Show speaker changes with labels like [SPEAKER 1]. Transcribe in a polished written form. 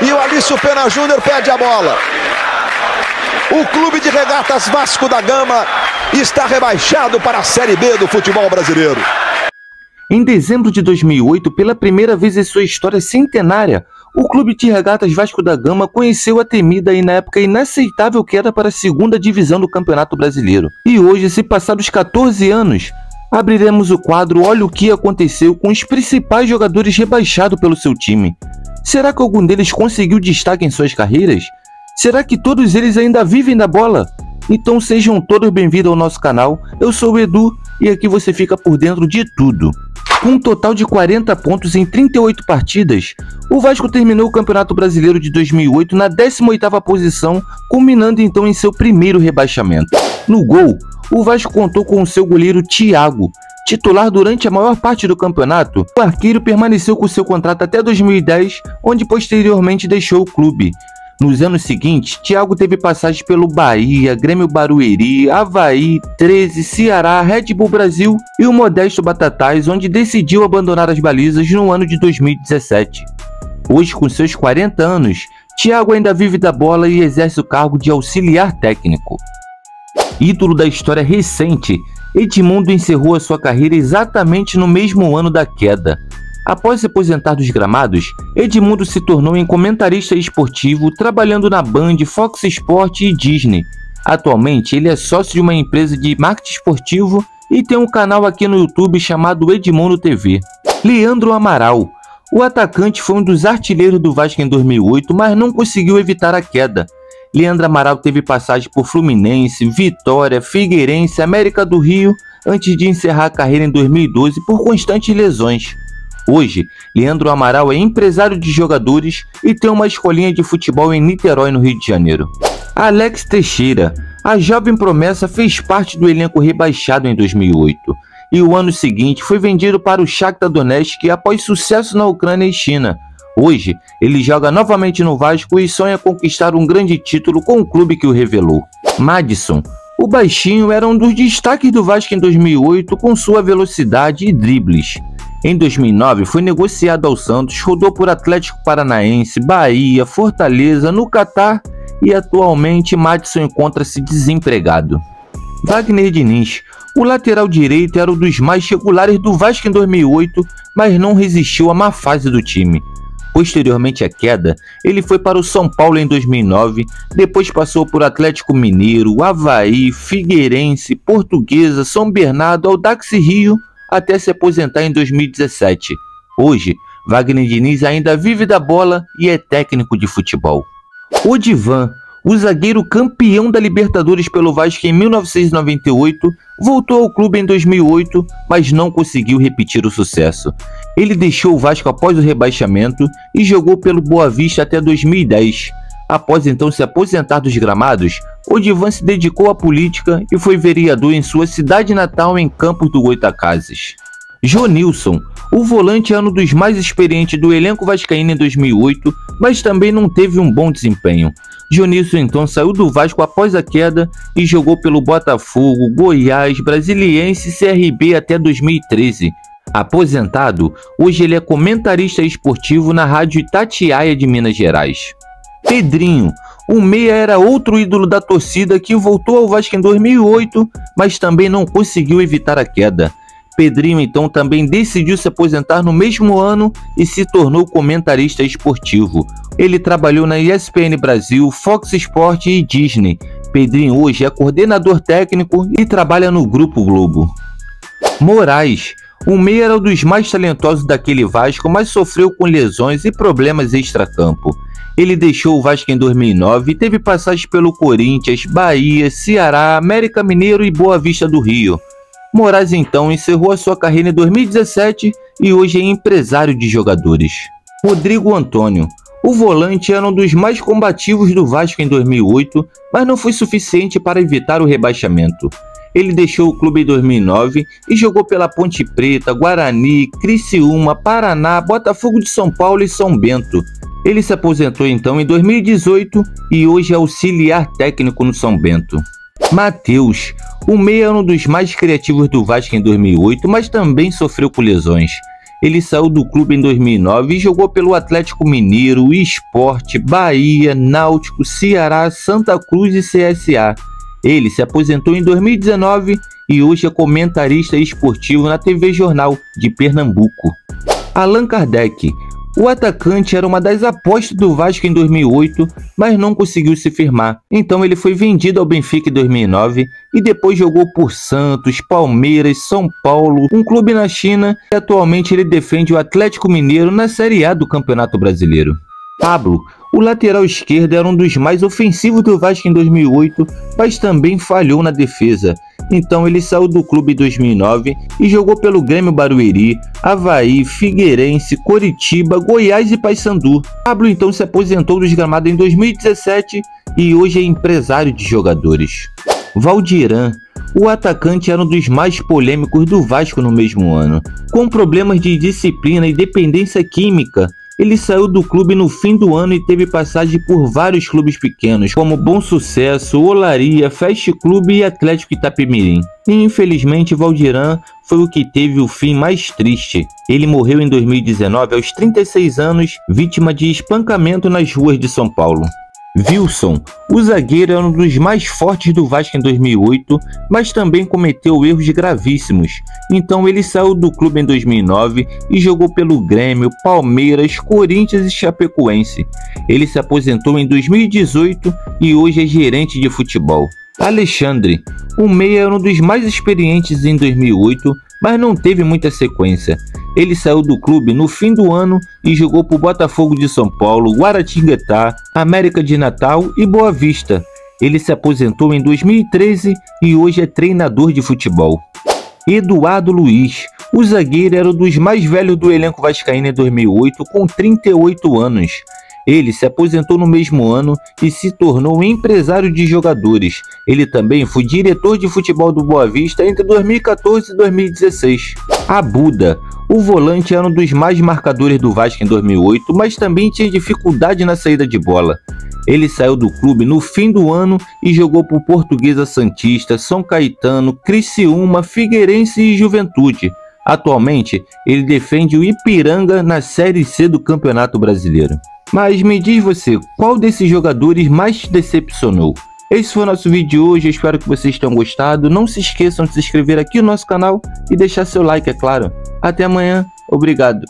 [SPEAKER 1] E o Alício Pena Júnior pede a bola. O Clube de Regatas Vasco da Gama está rebaixado para a Série B do futebol brasileiro.
[SPEAKER 2] Em dezembro de 2008, pela primeira vez em sua história centenária, o Clube de Regatas Vasco da Gama conheceu a temida e na época inaceitável queda para a segunda divisão do Campeonato Brasileiro. E hoje, se passados 14 anos, abriremos o quadro Olha o que aconteceu com os principais jogadores rebaixados pelo seu time. Será que algum deles conseguiu destaque em suas carreiras? Será que todos eles ainda vivem da bola? Então sejam todos bem-vindos ao nosso canal. Eu sou o Edu e aqui você fica por dentro de tudo. Com um total de 40 pontos em 38 partidas, o Vasco terminou o Campeonato Brasileiro de 2008 na 18ª posição, culminando então em seu primeiro rebaixamento. No gol, o Vasco contou com o seu goleiro Thiago. Titular durante a maior parte do campeonato, o arqueiro permaneceu com seu contrato até 2010, onde posteriormente deixou o clube. Nos anos seguintes, Thiago teve passagens pelo Bahia, Grêmio Barueri, Avaí, 13, Ceará, Red Bull Brasil e o modesto Batatais, onde decidiu abandonar as balizas no ano de 2017. Hoje, com seus 40 anos, Thiago ainda vive da bola e exerce o cargo de auxiliar técnico. Ídolo da história recente, Edmundo encerrou a sua carreira exatamente no mesmo ano da queda. Após se aposentar dos gramados, Edmundo se tornou um comentarista esportivo, trabalhando na Band, Fox Sport e Disney. Atualmente, ele é sócio de uma empresa de marketing esportivo e tem um canal aqui no YouTube chamado Edmundo TV. Leandro Amaral. O atacante foi um dos artilheiros do Vasco em 2008, mas não conseguiu evitar a queda. Leandro Amaral teve passagem por Fluminense, Vitória, Figueirense, América do Rio, antes de encerrar a carreira em 2012 por constantes lesões. Hoje, Leandro Amaral é empresário de jogadores e tem uma escolinha de futebol em Niterói, no Rio de Janeiro. Alex Teixeira. A jovem promessa fez parte do elenco rebaixado em 2008 e o ano seguinte foi vendido para o Shakhtar Donetsk após sucesso na Ucrânia e China. Hoje, ele joga novamente no Vasco e sonha conquistar um grande título com o clube que o revelou. Madison. O baixinho era um dos destaques do Vasco em 2008 com sua velocidade e dribles. Em 2009, foi negociado ao Santos, rodou por Atlético Paranaense, Bahia, Fortaleza, no Catar e atualmente Madison encontra-se desempregado. Wagner Diniz. O lateral direito era um dos mais regulares do Vasco em 2008, mas não resistiu à má fase do time. Posteriormente à queda, ele foi para o São Paulo em 2009, depois passou por Atlético Mineiro, Avaí, Figueirense, Portuguesa, São Bernardo, Audax Rio, até se aposentar em 2017. Hoje, Wagner Diniz ainda vive da bola e é técnico de futebol. Odivan. O zagueiro campeão da Libertadores pelo Vasco em 1998, voltou ao clube em 2008, mas não conseguiu repetir o sucesso. Ele deixou o Vasco após o rebaixamento e jogou pelo Boa Vista até 2010. Após então se aposentar dos gramados, Odivan se dedicou à política e foi vereador em sua cidade natal em Campos do Goytacazes. Jonilson. O volante é um dos mais experientes do elenco vascaíno em 2008, mas também não teve um bom desempenho. Jonilson então saiu do Vasco após a queda e jogou pelo Botafogo, Goiás, Brasiliense e CRB até 2013. Aposentado, hoje ele é comentarista esportivo na Rádio Itatiaia de Minas Gerais. Pedrinho. O meia era outro ídolo da torcida que voltou ao Vasco em 2008, mas também não conseguiu evitar a queda. Pedrinho então também decidiu se aposentar no mesmo ano e se tornou comentarista esportivo. Ele trabalhou na ESPN Brasil, Fox Sport e Disney. Pedrinho hoje é coordenador técnico e trabalha no Grupo Globo. Moraes. O meia era um dos mais talentosos daquele Vasco, mas sofreu com lesões e problemas extracampo. Ele deixou o Vasco em 2009 e teve passagens pelo Corinthians, Bahia, Ceará, América Mineiro e Boa Vista do Rio. Moraes então encerrou a sua carreira em 2017 e hoje é empresário de jogadores. Rodrigo Antônio. O volante era um dos mais combativos do Vasco em 2008, mas não foi suficiente para evitar o rebaixamento. Ele deixou o clube em 2009 e jogou pela Ponte Preta, Guarani, Criciúma, Paraná, Botafogo de São Paulo e São Bento. Ele se aposentou então em 2018 e hoje é auxiliar técnico no São Bento. Matheus. O meia era um dos mais criativos do Vasco em 2008, mas também sofreu com lesões. Ele saiu do clube em 2009 e jogou pelo Atlético Mineiro, Sport, Bahia, Náutico, Ceará, Santa Cruz e CSA. Ele se aposentou em 2019 e hoje é comentarista esportivo na TV Jornal de Pernambuco. Allan Kardec. O atacante era uma das apostas do Vasco em 2008, mas não conseguiu se firmar. Então ele foi vendido ao Benfica em 2009 e depois jogou por Santos, Palmeiras, São Paulo, um clube na China, e atualmente ele defende o Atlético Mineiro na Série A do Campeonato Brasileiro. Pablo. O lateral esquerdo era um dos mais ofensivos do Vasco em 2008, mas também falhou na defesa. Então ele saiu do clube em 2009 e jogou pelo Grêmio Barueri, Avaí, Figueirense, Coritiba, Goiás e Paysandu. Pablo então se aposentou dos gramados em 2017 e hoje é empresário de jogadores. Valdirã. O atacante era um dos mais polêmicos do Vasco no mesmo ano. Com problemas de disciplina e dependência química, ele saiu do clube no fim do ano e teve passagem por vários clubes pequenos, como Bom Sucesso, Olaria, Fast Clube e Atlético Itapemirim. E infelizmente Valdirã foi o que teve o fim mais triste. Ele morreu em 2019 aos 36 anos, vítima de espancamento nas ruas de São Paulo. Wilson. O zagueiro era um dos mais fortes do Vasco em 2008, mas também cometeu erros gravíssimos. Então ele saiu do clube em 2009 e jogou pelo Grêmio, Palmeiras, Corinthians e Chapecoense. Ele se aposentou em 2018 e hoje é gerente de futebol. Alexandre. O meia era um dos mais experientes em 2008, mas não teve muita sequência. Ele saiu do clube no fim do ano e jogou por Botafogo de São Paulo, Guaratinguetá, América de Natal e Boa Vista. Ele se aposentou em 2013 e hoje é treinador de futebol. Eduardo Luiz. O zagueiro era um dos mais velhos do elenco vascaíno em 2008, com 38 anos. Ele se aposentou no mesmo ano e se tornou empresário de jogadores. Ele também foi diretor de futebol do Boa Vista entre 2014 e 2016. Abuda. O volante era um dos mais marcadores do Vasco em 2008, mas também tinha dificuldade na saída de bola. Ele saiu do clube no fim do ano e jogou por Portuguesa Santista, São Caetano, Criciúma, Figueirense e Juventude. Atualmente, ele defende o Ipiranga na Série C do Campeonato Brasileiro. Mas me diz você, qual desses jogadores mais te decepcionou? Esse foi o nosso vídeo de hoje, eu espero que vocês tenham gostado. Não se esqueçam de se inscrever aqui no nosso canal e deixar seu like, é claro. Até amanhã, obrigado.